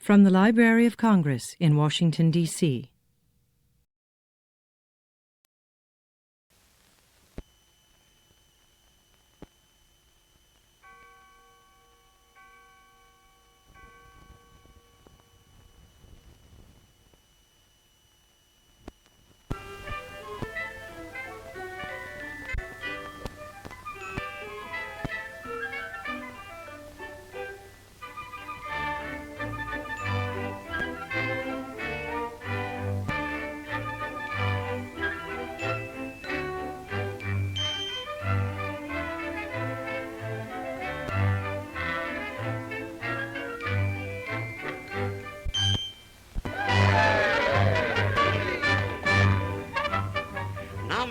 From the Library of Congress in Washington, D.C.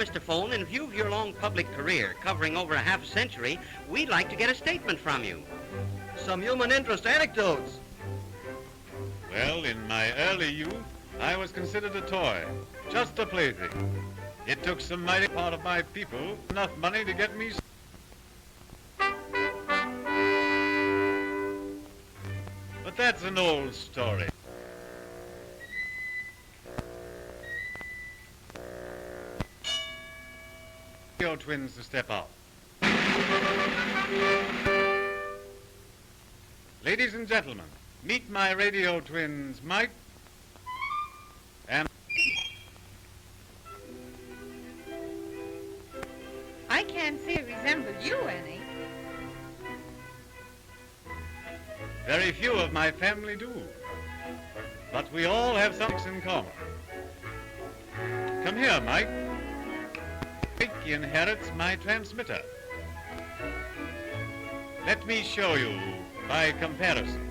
Mr. Phone, in view of your long public career, covering over a half century, we'd like to get a statement from you. Some human interest anecdotes. Well, in my early youth, I was considered a toy, just a plaything. It took some mighty part of my people enough money to get me. But that's an old story. Radio twins to step out. Ladies and gentlemen, meet my radio twins, Mike and... I can't say it resembles you any. Very few of my family do, but we all have something in common. Come here, Mike. He inherits my transmitter. Let me show you by comparison.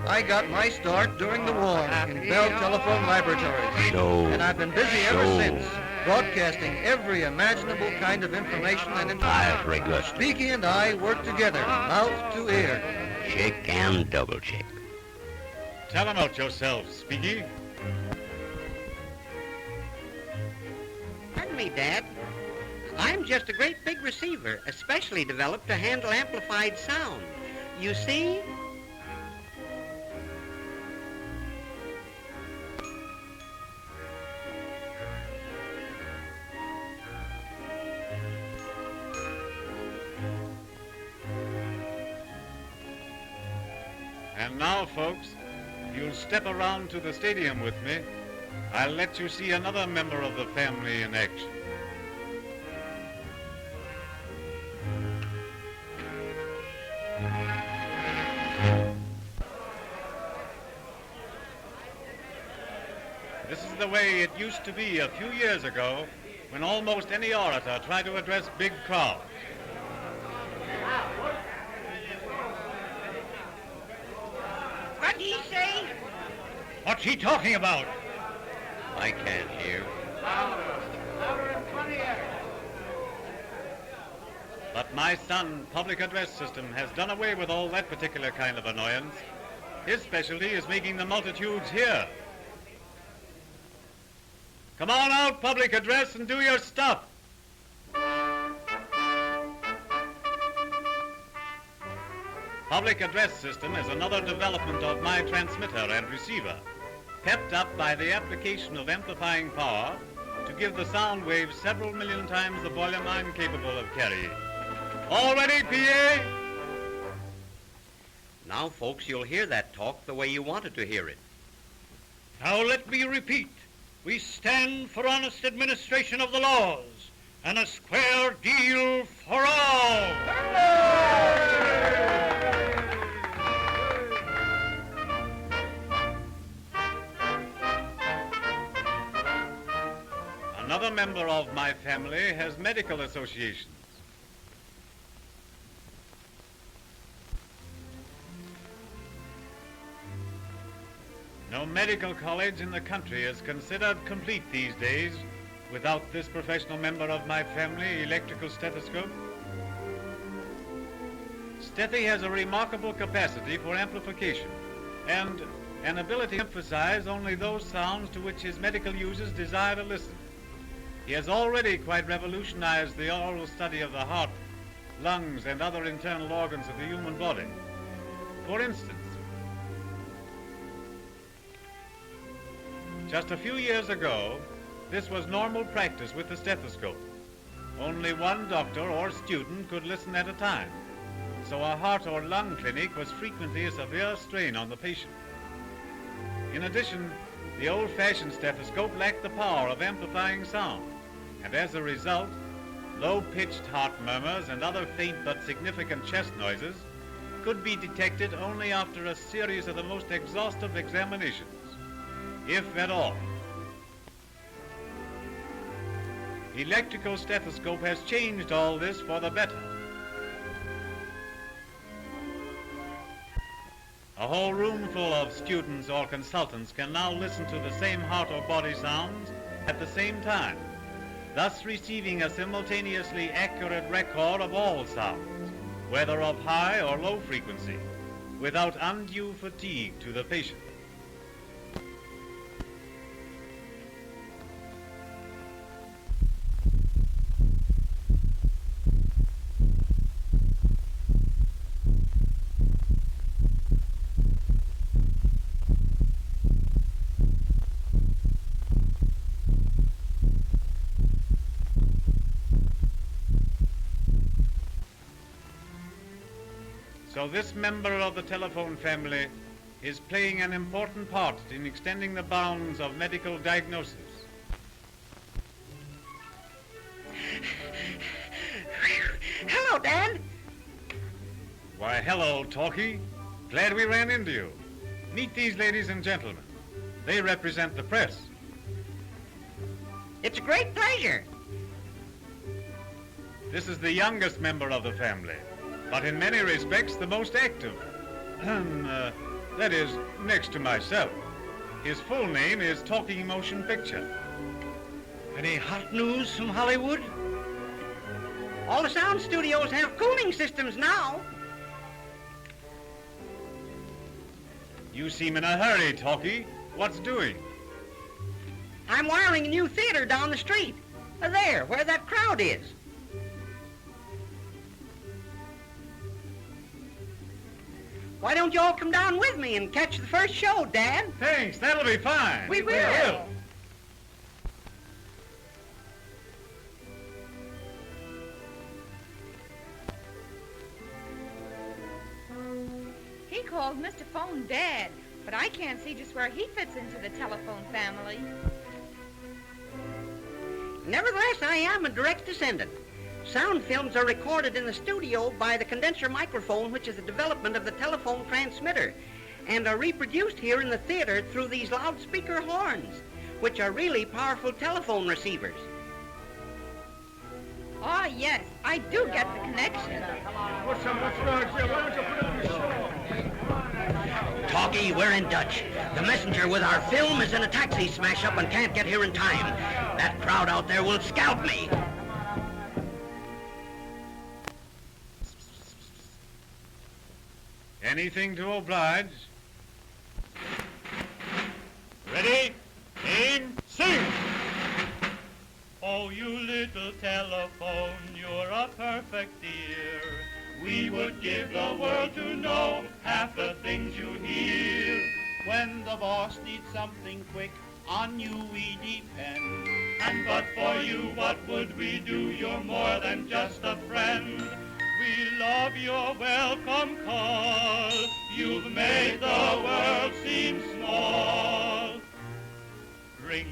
I got my start during the war in Bell Telephone Laboratories. And I've been busy ever since, broadcasting every imaginable kind of information and regular. Speakie and I work together, mouth to ear. Check and double check. Tell them out yourself, Speakie. Pardon me, Dad. I'm just a great big receiver, especially developed to handle amplified sound. You see? And now, folks, if you'll step around to the stadium with me, I'll let you see another member of the family in action. This is the way it used to be a few years ago when almost any orator tried to address big crowds. What'd he say? What's he talking about? I can't hear. But my son, public address system, has done away with all that particular kind of annoyance. His specialty is making the multitudes hear. Come on out, public address, and do your stuff. Public address system is another development of my transmitter and receiver, pepped up by the application of amplifying power to give the sound waves several million times the volume I'm capable of carrying. All ready, PA? Now, folks, you'll hear that talk the way you wanted to hear it. Now let me repeat. We stand for honest administration of the laws and a square deal for all. Another member of my family has medical associations. No medical college in the country is considered complete these days without this professional member of my family, electrical stethoscope. Stethie has a remarkable capacity for amplification and an ability to emphasize only those sounds to which his medical users desire to listen. He has already quite revolutionized the oral study of the heart, lungs, and other internal organs of the human body. For instance, just a few years ago, this was normal practice with the stethoscope. Only one doctor or student could listen at a time, so a heart or lung clinic was frequently a severe strain on the patient. In addition, the old-fashioned stethoscope lacked the power of amplifying sound, and as a result, low-pitched heart murmurs and other faint but significant chest noises could be detected only after a series of the most exhaustive examinations, if at all. Electrical stethoscope has changed all this for the better. A whole room full of students or consultants can now listen to the same heart or body sounds at the same time, thus receiving a simultaneously accurate record of all sounds, whether of high or low frequency, without undue fatigue to the patient. So this member of the telephone family is playing an important part in extending the bounds of medical diagnosis. Hello, Dad. Why, hello, Talkie. Glad we ran into you. Meet these ladies and gentlemen. They represent the press. It's a great pleasure. This is the youngest member of the family, but in many respects the most active. That is, next to myself. His full name is Talking Motion Picture. Any hot news from Hollywood? All the sound studios have cooling systems now. You seem in a hurry, Talkie. What's doing? I'm wiring a new theater down the street. There, where that crowd is. Why don't you all come down with me and catch the first show, Dad? Thanks, that'll be fine. We will. He called Mr. Phone Dad, but I can't see just where he fits into the telephone family. Nevertheless, I am a direct descendant. Sound films are recorded in the studio by the condenser microphone, which is a development of the telephone transmitter, and are reproduced here in the theater through these loudspeaker horns, which are really powerful telephone receivers. Oh, yes, I do get the connection. Talkie, we're in Dutch. The messenger with our film is in a taxi smash-up and can't get here in time. That crowd out there will scalp me. Anything to oblige. Ready? Aim, sing! Oh, you little telephone, you're a perfect dear. We would give the world to know half the things you hear. When the boss needs something quick, on you we depend. And but for you, what would we do? You're more than just a friend. We love your welcome call. You've made the world seem small. Ring.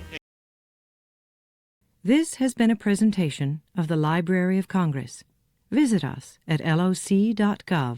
This has been a presentation of the Library of Congress. Visit us at loc.gov.